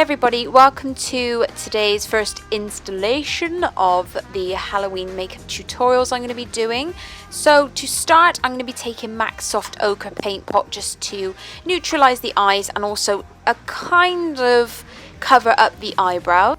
everybody, welcome to today's first installation of the Halloween makeup tutorials I'm going to be doing. So to start, I'm going to be taking MAC Soft Ochre paint pot just to neutralize the eyes and also a kind of cover up the eyebrow.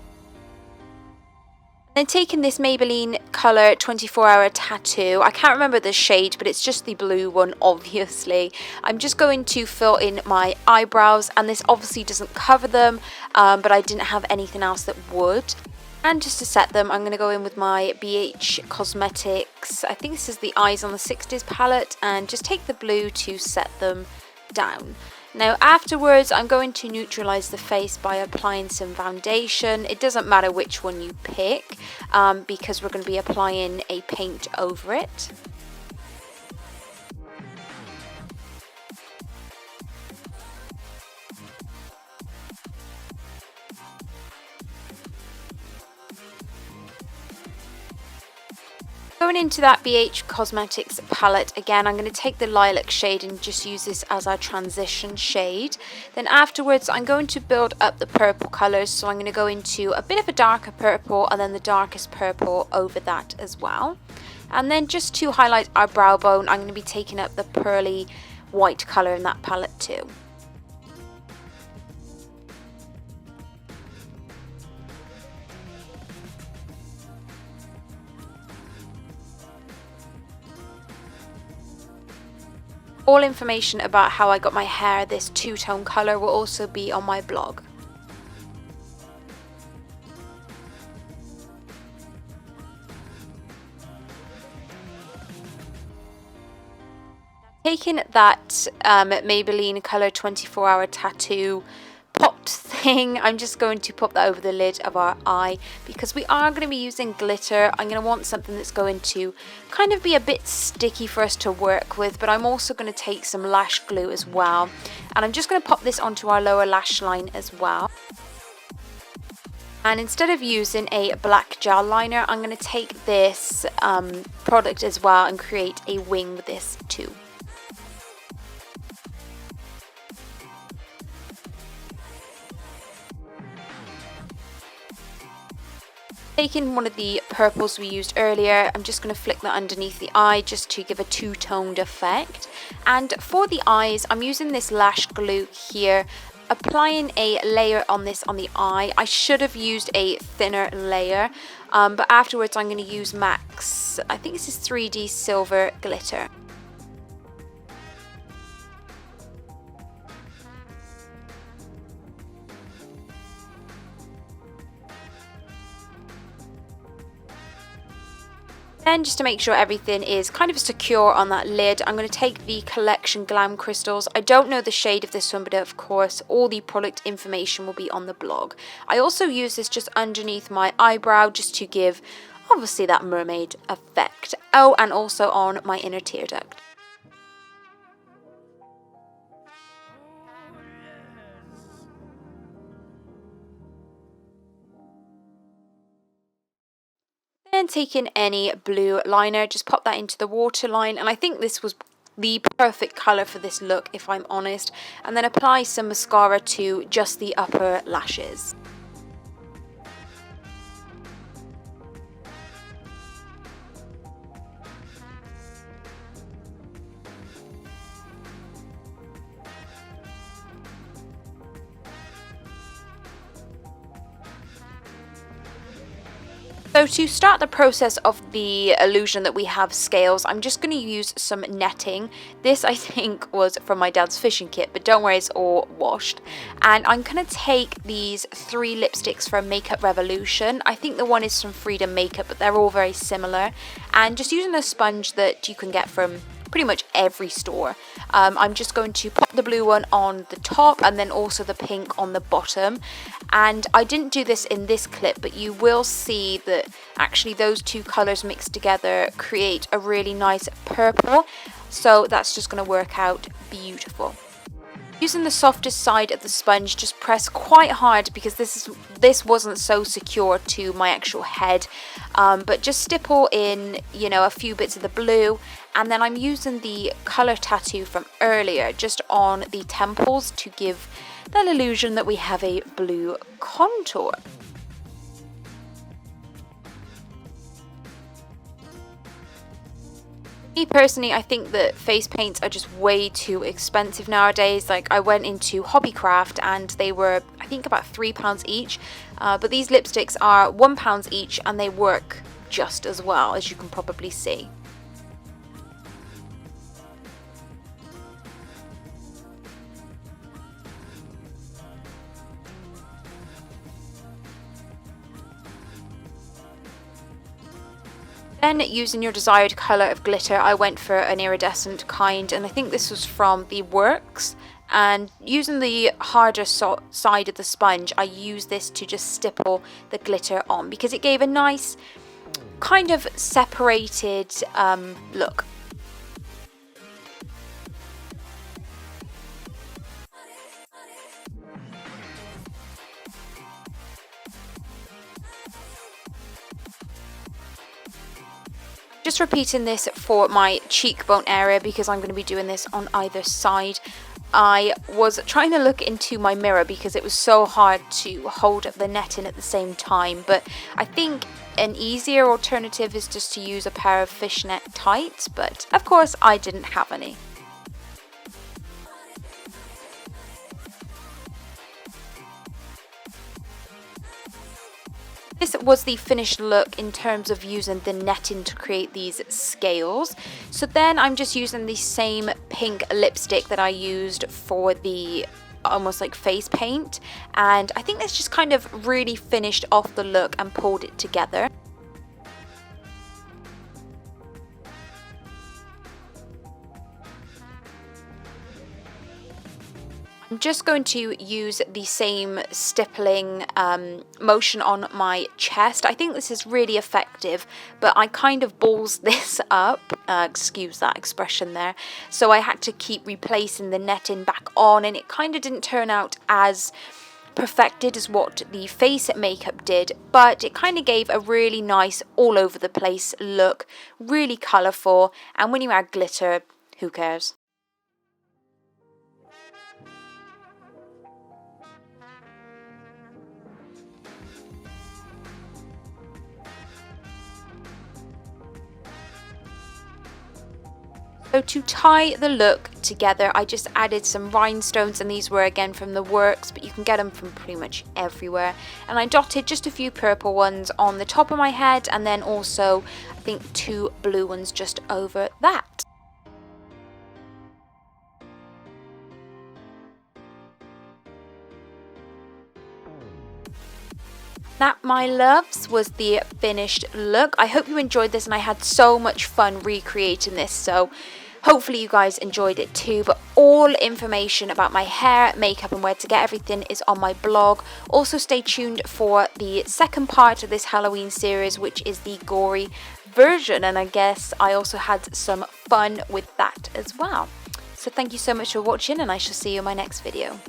Then taking this Maybelline Colour 24-Hour Tattoo, I can't remember the shade, but it's just the blue one, obviously. I'm just going to fill in my eyebrows, and this obviously doesn't cover them, but I didn't have anything else that would. And just to set them, I'm going to go in with my BH Cosmetics, I think this is the Eyes on the 60s palette, and just take the blue to set them down. Now afterwards, I'm going to neutralize the face by applying some foundation. It doesn't matter which one you pick because we're going to be applying a paint over it. Going into that BH Cosmetics palette again, I'm going to take the lilac shade and just use this as our transition shade. Then afterwards, I'm going to build up the purple colours, so I'm going to go into a bit of a darker purple and then the darkest purple over that as well. And then just to highlight our brow bone, I'm going to be taking up the pearly white colour in that palette too. All information about how I got my hair this two-tone colour will also be on my blog. Taking that Maybelline Colour 24-Hour Tattoo popped thing, I'm just going to pop that over the lid of our eye because we are going to be using glitter. I'm going to want something that's going to kind of be a bit sticky for us to work with, but I'm also going to take some lash glue as well, and I'm just going to pop this onto our lower lash line as well. And instead of using a black gel liner, I'm going to take this product as well and create a wing with this too. Taking one of the purples we used earlier, I'm just going to flick that underneath the eye just to give a two-toned effect. And for the eyes, I'm using this lash glue here, applying a layer on this on the eye. I should have used a thinner layer, but afterwards I'm going to use MAC's, I think this is 3D Silver Glitter. Then just to make sure everything is kind of secure on that lid, I'm going to take the Collection Glam crystals. I don't know the shade of this one, but of course all the product information will be on the blog. I also use this just underneath my eyebrow just to give obviously that mermaid effect. Oh, and also on my inner tear duct. And taking any blue liner, just pop that into the waterline, and I think this was the perfect colour for this look if I'm honest, and then apply some mascara to just the upper lashes. So to start the process of the illusion that we have scales, I'm just going to use some netting. This I think was from my dad's fishing kit, but don't worry, it's all washed. And I'm going to take these 3 lipsticks from Makeup Revolution. I think the one is from Freedom Makeup, but they're all very similar. And just using a sponge that you can get from pretty much every store. I'm just going to pop the blue one on the top and then also the pink on the bottom. And I didn't do this in this clip, but you will see that actually those two colours mixed together create a really nice purple. So that's just going to work out beautiful. Using the softest side of the sponge, just press quite hard because this wasn't so secure to my actual head, but just stipple in, you know, a few bits of the blue, and then I'm using the colour tattoo from earlier just on the temples to give that illusion that we have a blue contour. Me personally, I think that face paints are just way too expensive nowadays. Like, I went into Hobbycraft and they were, I think, about £3 each. But these lipsticks are £1 each and they work just as well, as you can probably see. Then, using your desired colour of glitter, I went for an iridescent kind, and I think this was from the Works. And using the harder side of the sponge, I used this to just stipple the glitter on because it gave a nice kind of separated look. Just repeating this for my cheekbone area because I'm going to be doing this on either side. I was trying to look into my mirror because it was so hard to hold the net in at the same time, but I think an easier alternative is just to use a pair of fishnet tights, but of course I didn't have any. This was the finished look in terms of using the netting to create these scales. So then I'm just using the same pink lipstick that I used for the almost like face paint, and I think this just kind of really finished off the look and pulled it together. I'm just going to use the same stippling motion on my chest. I think this is really effective, but I kind of balls this up, excuse that expression there, so I had to keep replacing the netting back on, and it kind of didn't turn out as perfected as what the face makeup did, but it kind of gave a really nice all over the place look, really colourful, and when you add glitter, who cares? So to tie the look together, I just added some rhinestones, and these were again from the Works, but you can get them from pretty much everywhere. And I dotted just a few purple ones on the top of my head, and then also I think 2 blue ones just over that. That, my loves, was the finished look. I hope you enjoyed this, and I had so much fun recreating this, so hopefully you guys enjoyed it too. But all information about my hair, makeup and where to get everything is on my blog. Also stay tuned for the second part of this Halloween series, which is the gory version, and I guess I also had some fun with that as well. So thank you so much for watching, and I shall see you in my next video.